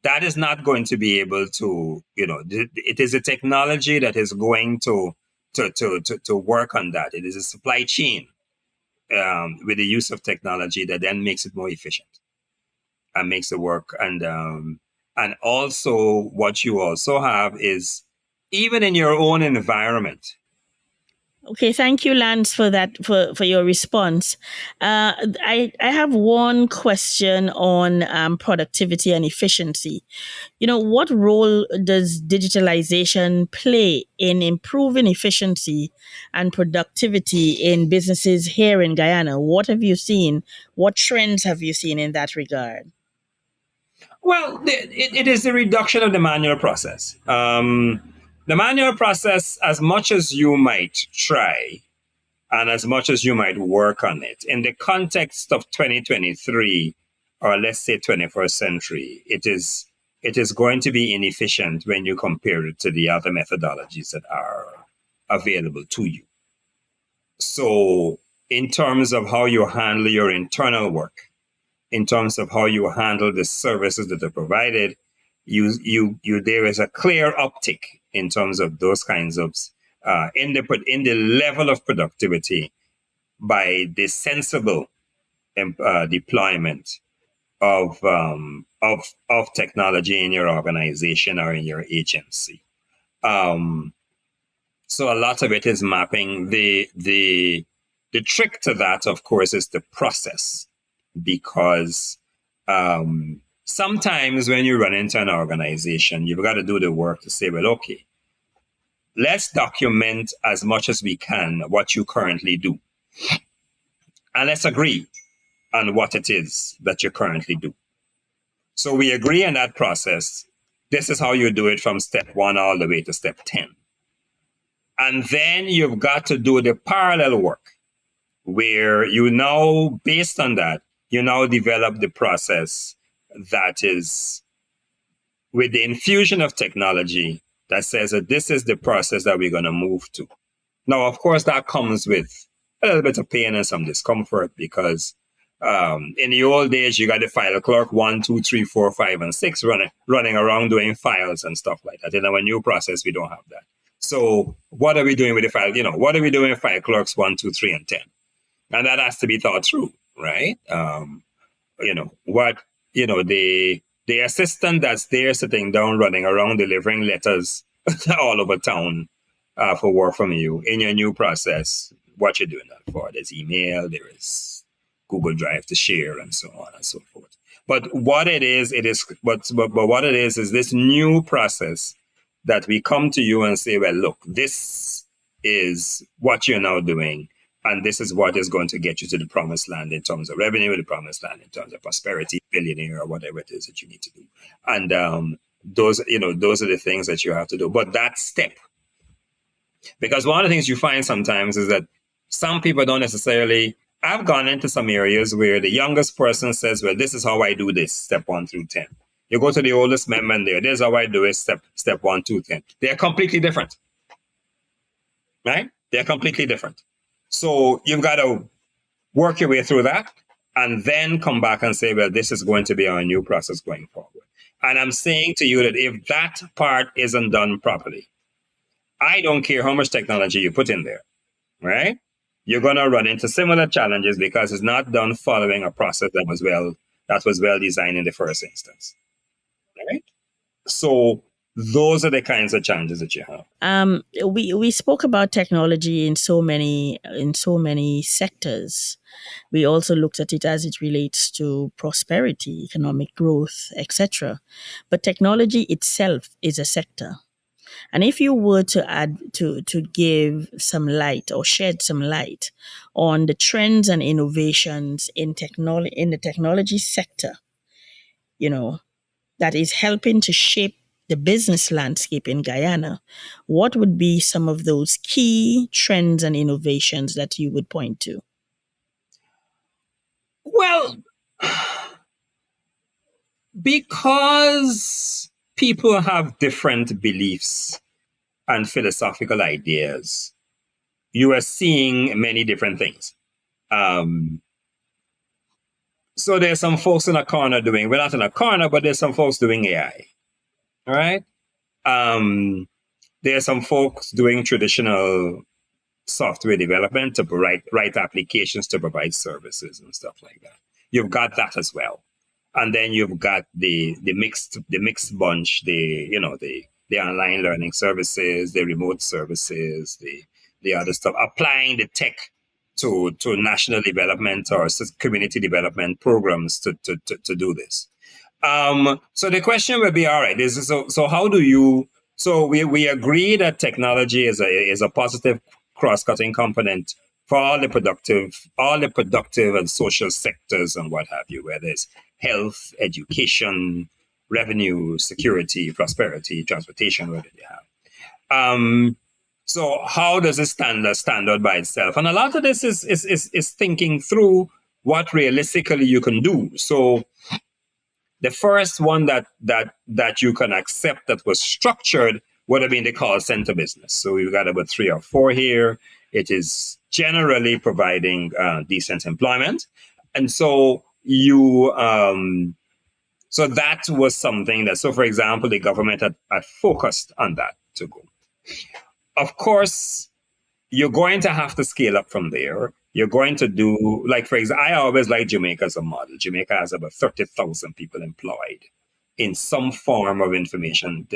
that is not going to be able to, it is a technology that is going to work on that. It is a supply chain with the use of technology that then makes it more efficient and makes it work. And also what you also have is, even in your own environment, Okay, thank you, Lance, for that for your response. I have one question on productivity and efficiency. What role does digitalization play in improving efficiency and productivity in businesses here in Guyana? What have you seen? What trends have you seen in that regard? Well, it is the reduction of the manual process. The manual process, as much as you might try and as much as you might work on it, in the context of 2023, or let's say 21st century, it is going to be inefficient when you compare it to the other methodologies that are available to you. So, in terms of how you handle your internal work, in terms of how you handle the services that are provided, you there is a clear uptick in terms of those kinds of in the level of productivity by the sensible deployment of technology in your organization or in your agency. Um, so a lot of it is mapping the trick to that, of course, is the process, because sometimes when you run into an organization, you've got to do the work to say, well, okay, let's document as much as we can what you currently do. And let's agree on what it is that you currently do. So we agree on that process. This is how you do it from step 1 all the way to step 10. And then you've got to do the parallel work where you now, based on that, you now develop the process that is with the infusion of technology that says that this is the process that we're going to move to. Now, of course, that comes with a little bit of pain and some discomfort, because in the old days, you got the file clerk 1, 2, 3, 4, 5, and 6 running around doing files and stuff like that. In our new process, we don't have that. So what are we doing with the file? What are we doing with file clerks 1, 2, 3, and 10? And that has to be thought through, right? The assistant that's there sitting down, running around, delivering letters all over town for work from you in your new process. What you're doing that for? There's email, there is Google Drive to share, and so on and so forth. But what it is, but what it is this new process that we come to you and say, well, look, this is what you're now doing, and this is what is going to get you to the promised land in terms of revenue, the promised land in terms of prosperity, billionaire, or whatever it is that you need to do. And those are the things that you have to do. But that step, because one of the things you find sometimes is that some people don't necessarily. I've gone into some areas where the youngest person says, well, this is how I do this, step 1 through 10. You go to the oldest member and there, this is how I do it, step 1 through 10. They're completely different, right? They're completely different. So you've got to work your way through that and then come back and say, well, this is going to be our new process going forward. And I'm saying to you that if that part isn't done properly, I don't care how much technology you put in there, right? You're going to run into similar challenges because it's not done following a process that was well designed in the first instance, right? So those are the kinds of challenges that you have. We spoke about technology in so many sectors. We also looked at it as it relates to prosperity, economic growth, etc. But technology itself is a sector. And if you were to add to give some light or shed some light on the trends and innovations in the technology sector, that is helping to shape the business landscape in Guyana, what would be some of those key trends and innovations that you would point to? Well, because people have different beliefs and philosophical ideas, you are seeing many different things. So there's some folks in a corner doing, we're not in a corner, but there's some folks doing AI. All right. There's some folks doing traditional software development to write applications to provide services and stuff like that. You've got that as well. And then you've got the mixed bunch, the online learning services, the remote services, the other stuff, applying the tech to national development or community development programs to do this. So the question would be, all right, so how do you, so we agree that technology is a positive cross-cutting component for all the productive and social sectors and what have you, whether it's health, education, revenue, security, prosperity, transportation, whatever you have. So how does it stand out by itself? And a lot of this is thinking through what realistically you can do. So the first one that you can accept that was structured would have been the call center business. So we've got about 3 or 4 here. It is generally providing decent employment, and so so that was something that. So, for example, the government had focused on that to go. Of course, you're going to have to scale up from there. You're going to do, like, for example, I always like Jamaica as a model. Jamaica has about 30,000 people employed in some form of information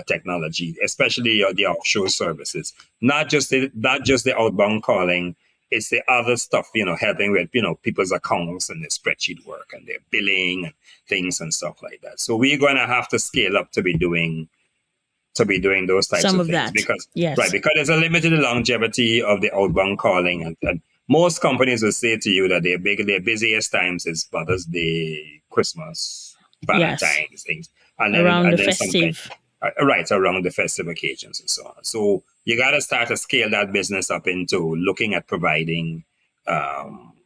technology, especially the offshore services. Not just the outbound calling. It's the other stuff, helping with, people's accounts and their spreadsheet work and their billing and things and stuff like that. So we're going to have to scale up to be doing those types Some of of things that. because Yes. right, because there's a limited longevity of the outbound calling, and most companies will say to you that their busiest times is Mother's Day, Christmas, Yes. Valentine's, things, Around the then sometimes festive. right around the festive occasions and so on. So you got to start to scale that business up into looking at providing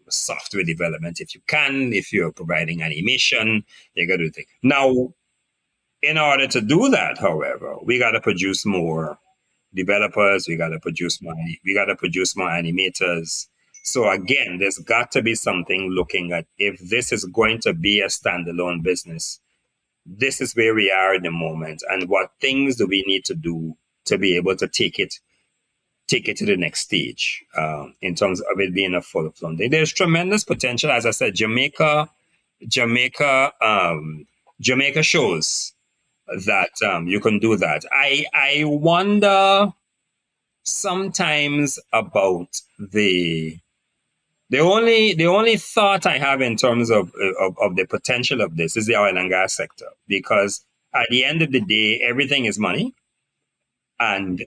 software development if you can. If you're providing animation, you got to think now. In order to do that, however, we got to produce more developers. We got to produce more. We got to produce more animators. So again, there's got to be something looking at if this is going to be a standalone business. This is where we are at the moment, and what things do we need to do to be able to take it to the next stage in terms of it being a full funding. There's tremendous potential, as I said. Jamaica shows that you can do that. I wonder sometimes about the only thought I have in terms of the potential of this is the oil and gas sector, because at the end of the day, everything is money. And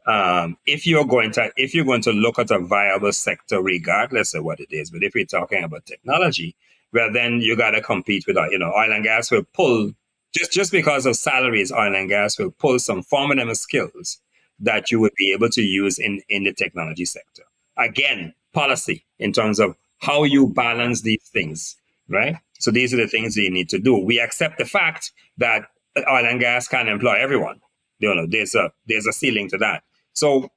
if you're going to look at a viable sector, regardless of what it is, but if we're talking about technology, well, then you got to compete with oil and gas will pull just because of salaries. Oil and gas will pull some formidable skills that you would be able to use in the technology sector. Again, policy in terms of how you balance these things, right? So these are the things that you need to do. We accept the fact that oil and gas can employ everyone. There's a ceiling to that. So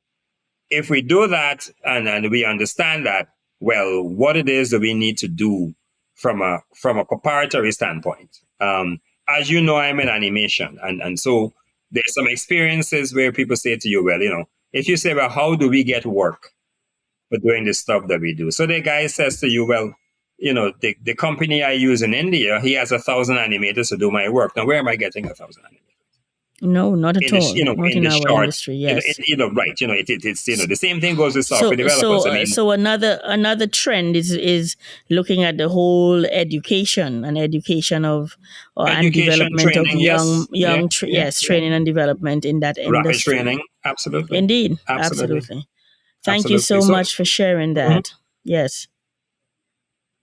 if we do that and we understand that, well, what it is that we need to do from a preparatory standpoint. As you know, I'm in animation, and so there's some experiences where people say to you, well, if you say, well, how do we get work for doing the stuff that we do? So the guy says to you, well, the company I use in India, he has 1,000 animators to do my work. Now, where am I getting 1,000 animators? No, not at all. Not in our industry. Yes. Right. It's the same thing goes with software developers. So another trend is looking at the whole education and development of training and development in that industry. Rapid training, absolutely. Indeed, absolutely. Thank you so much for sharing that. Mm-hmm. Yes.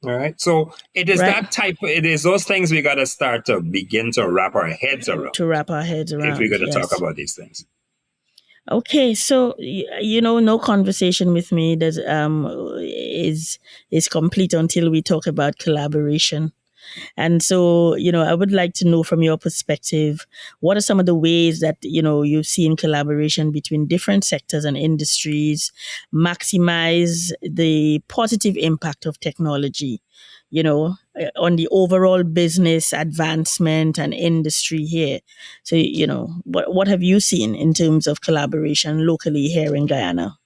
All right. So it is it is those things we got to start to begin to wrap our heads around. If we're going to talk about these things. Okay. So, no conversation with me that is complete until we talk about collaboration. And so, I would like to know from your perspective, what are some of the ways that, you've seen collaboration between different sectors and industries maximize the positive impact of technology, on the overall business advancement and industry here. So, what have you seen in terms of collaboration locally here in Guyana?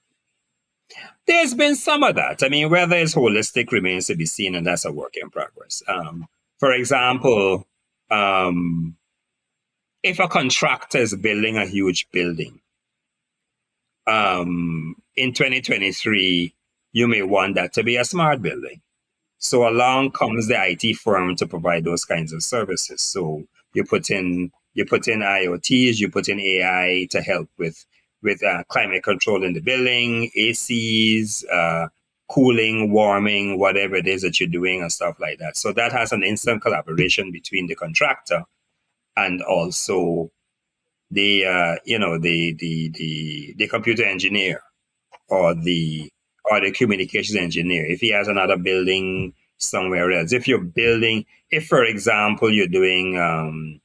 There's been some of that. I mean, whether it's holistic remains to be seen, and that's a work in progress. For example, if a contractor is building a huge building, in 2023, you may want that to be a smart building. So along comes the IT firm to provide those kinds of services. So you put in IoTs, you put in AI to help with climate control in the building, ACs, cooling, warming, whatever it is that you're doing, and stuff like that. So that has an instant collaboration between the contractor and also the computer engineer or the communications engineer. If he has another building somewhere else, if for example you're doing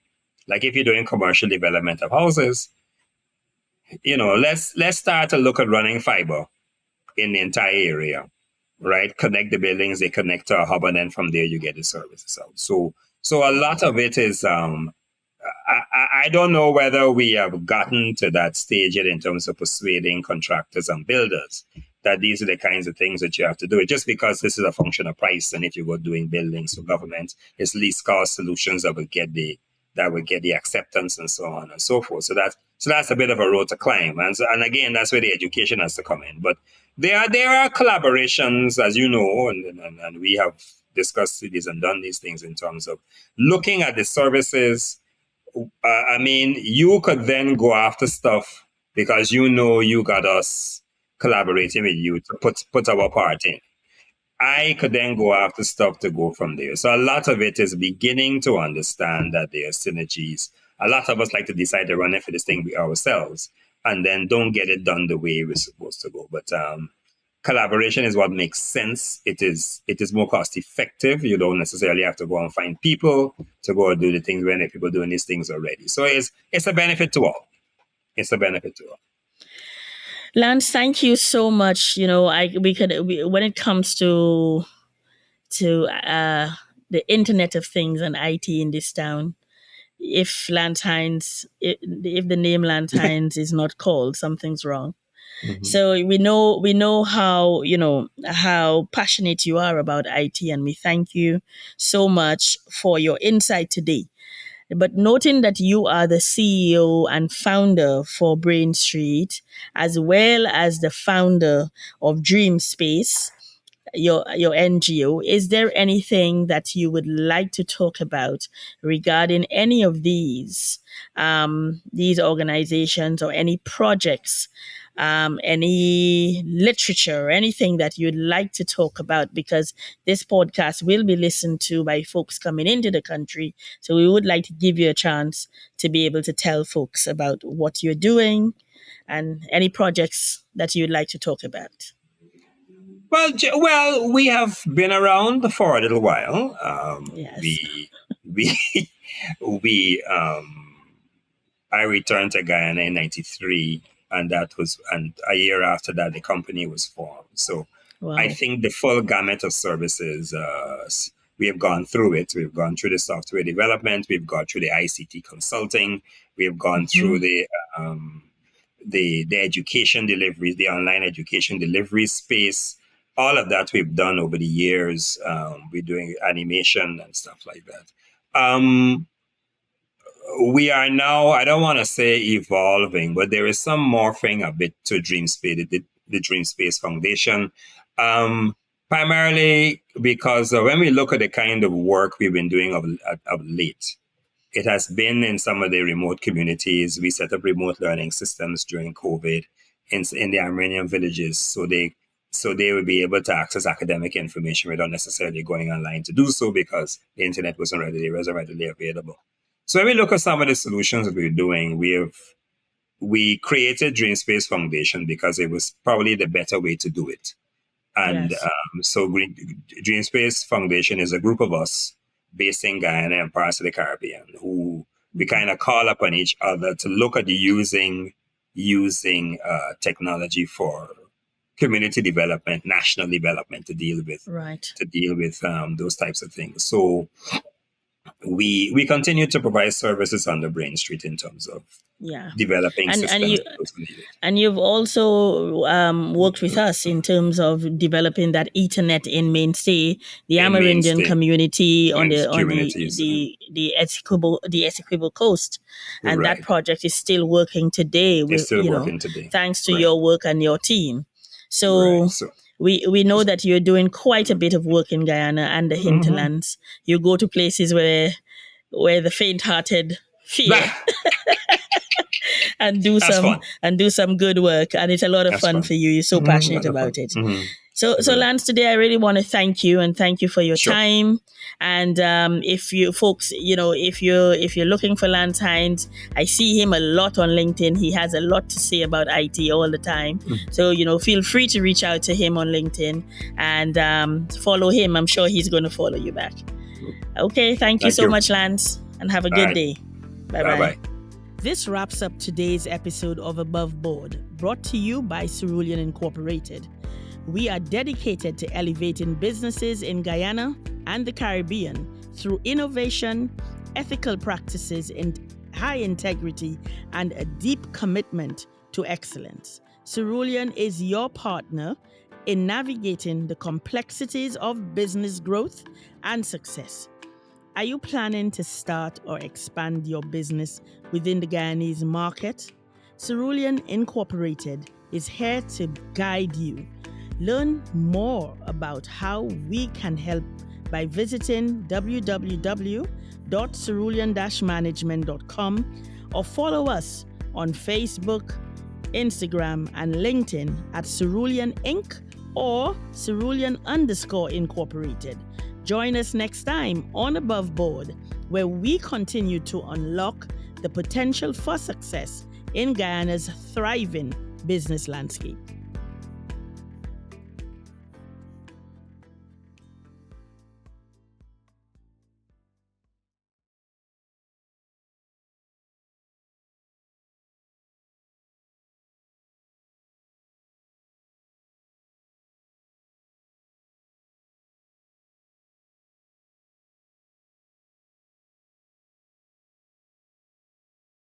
like if you're doing commercial development of houses, let's start to look at running fiber in the entire area, right? Connect the buildings, they connect to a hub, and then from there you get the services out. So a lot of it is I don't know whether we have gotten to that stage yet in terms of persuading contractors and builders that these are the kinds of things that you have to do. It just because this is a function of price, and if you go doing buildings for government, it's least cost solutions that will get the acceptance and so on and so forth. So that's a bit of a road to climb, and again, that's where the education has to come in. But there are collaborations, as you know, and we have discussed these and done these things in terms of looking at the services. I mean, you could then go after stuff because you got us collaborating with you to put our part in. I could then go after stuff to go from there. So a lot of it is beginning to understand that there are synergies. A lot of us like to decide to run it for this thing ourselves and then don't get it done the way we're supposed to go. But collaboration is what makes sense. It is more cost effective. You don't necessarily have to go and find people to go and do the things when there are people doing these things already. So it's a benefit to all. It's a benefit to all. Lance, thank you so much. When it comes to the Internet of Things and IT in this town, if Lance Hinds, if the name Lance Hinds is not called, something's wrong. Mhm. So we know how passionate you are about IT, and we thank you so much for your insight today. But noting that you are the CEO and founder for Brain Street, as well as the founder of Dream Space, your NGO, is there anything that you would like to talk about regarding any of these organizations, or any projects, any literature, or anything that you'd like to talk about? Because this podcast will be listened to by folks coming into the country, so we would like to give you a chance to be able to tell folks about what you're doing and any projects that you'd like to talk about. Well, we have been around for a little while. Yes. We we I returned to Guyana in '93, and a year after that the company was formed. So I Wow. think the full gamut of services, we have gone through it. We've gone through the software development, we've gone through the ICT consulting, we've gone through Mhm. um, the education delivery, the online education delivery space. All of that we've done over the years. We're doing animation and stuff like that. We are now, I don't want to say evolving, but there is some morphing a bit to DreamSpace, the DreamSpace Foundation. Um, Primarily because when we look at the kind of work we've been doing of late, it has been in some of the remote communities. We set up remote learning systems during COVID in the Armenian villages, so they would be able to access academic information without necessarily going online to do so because the internet wasn't readily available. So when we look at some of the solutions that we're doing, we created DreamSpace Foundation because it was probably the better way to do it. And Yes. DreamSpace Foundation is a group of us based in Guyana and parts of the Caribbean who we kind of call upon each other to look at using technology for community development, national development, to deal with Right. those types of things. So we continue to provide services on the Brain Street in terms of Yeah. developing And systems you for those who need it. and you've also worked with us in terms of developing that Ethernet in Mainstay, the In Amerindian mainstay community on the on the communities, the Essequibo coast, and that right? project is still working today. It's With still working today, thanks to right? your work and your team. So Right. So we know that you're doing quite a bit of work in Guyana and the hinterlands. You go to places where the faint-hearted fear and that's fun. do some good work, and it's a lot of That's fun fun. for you. You're so passionate Lot of about fun. it. So Lance, today I really want to thank you and thank you for your Sure. time. And if you folks, if you're looking for Lance Hinds, I see him a lot on LinkedIn. He has a lot to say about IT all the time. So feel free to reach out to him on LinkedIn and follow him. I'm sure he's going to follow you back. Okay, thank you so much, Lance, and have a good day. Bye bye. This wraps up today's episode of Above Board, brought to you by Cerulean Incorporated. We are dedicated to elevating businesses in Guyana and the Caribbean through innovation, ethical practices, and high integrity, and a deep commitment to excellence. Cerulean is your partner in navigating the complexities of business growth and success. Are you planning to start or expand your business within the Guyanese market? Cerulean Incorporated is here to guide you. Learn more about how we can help by visiting www.cerulean-management.com or follow us on Facebook, Instagram, and LinkedIn at Cerulean Inc. or Cerulean_Incorporated. Join us next time on Above Board, where we continue to unlock the potential for success in Guyana's thriving business landscape.